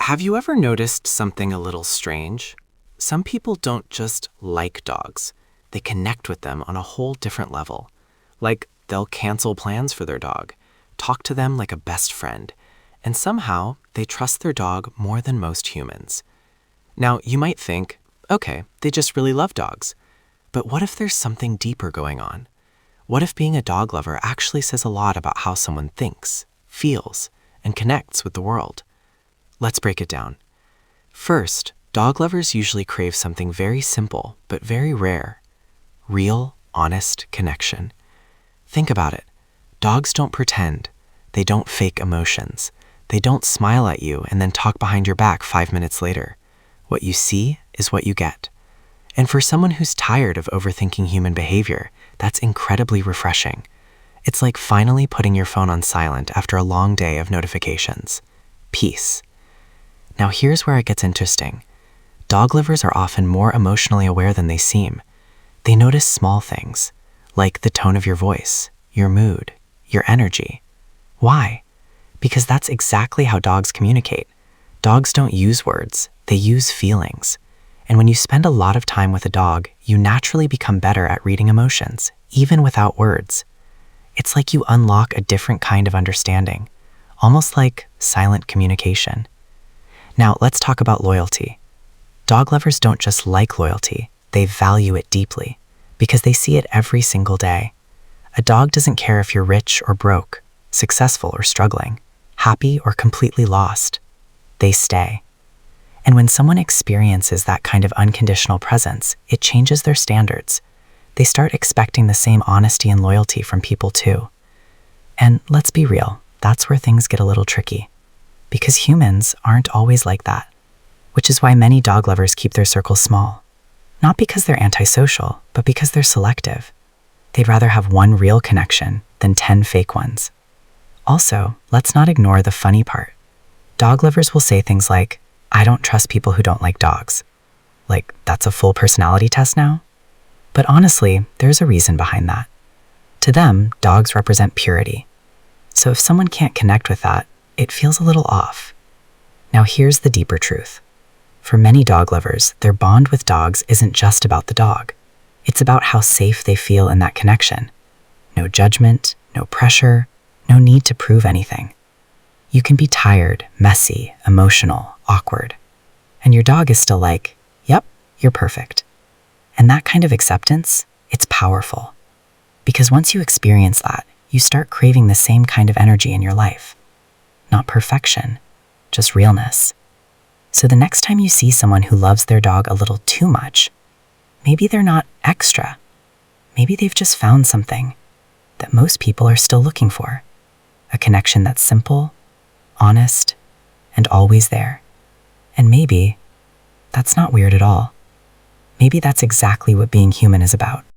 Have you ever noticed something a little strange? Some people don't just like dogs, they connect with them on a whole different level. Like, they'll cancel plans for their dog, talk to them like a best friend, and somehow they trust their dog more than most humans. Now, you might think, okay, they just really love dogs. But what if there's something deeper going on? What if being a dog lover actually says a lot about how someone thinks, feels, and connects with the world? Let's break it down. First, dog lovers usually crave something very simple but very rare: real, honest connection. Think about it. Dogs don't pretend. They don't fake emotions. They don't smile at you and then talk behind your back 5 minutes later. What you see is what you get. And for someone who's tired of overthinking human behavior, that's incredibly refreshing. It's like finally putting your phone on silent after a long day of notifications. Peace. Now here's where it gets interesting. Dog lovers are often more emotionally aware than they seem. They notice small things, like the tone of your voice, your mood, your energy. Why? Because that's exactly how dogs communicate. Dogs don't use words, they use feelings. And when you spend a lot of time with a dog, you naturally become better at reading emotions, even without words. It's like you unlock a different kind of understanding, almost like silent communication. Now, let's talk about loyalty. Dog lovers don't just like loyalty, they value it deeply, because they see it every single day. A dog doesn't care if you're rich or broke, successful or struggling, happy or completely lost. They stay. And when someone experiences that kind of unconditional presence, it changes their standards. They start expecting the same honesty and loyalty from people too. And let's be real, that's where things get a little tricky. Because humans aren't always like that. Which is why many dog lovers keep their circles small. Not because they're antisocial, but because they're selective. They'd rather have one real connection than 10 fake ones. Also, let's not ignore the funny part. Dog lovers will say things like, "I don't trust people who don't like dogs." Like, that's a full personality test now? But honestly, there's a reason behind that. To them, dogs represent purity. So if someone can't connect with that, it feels a little off. Now here's the deeper truth. For many dog lovers, their bond with dogs isn't just about the dog. It's about how safe they feel in that connection. No judgment, no pressure, no need to prove anything. You can be tired, messy, emotional, awkward. And your dog is still like, yep, you're perfect. And that kind of acceptance, it's powerful. Because once you experience that, you start craving the same kind of energy in your life. Not perfection, just realness. So the next time you see someone who loves their dog a little too much, maybe they're not extra. Maybe they've just found something that most people are still looking for. A connection that's simple, honest, and always there. And maybe that's not weird at all. Maybe that's exactly what being human is about.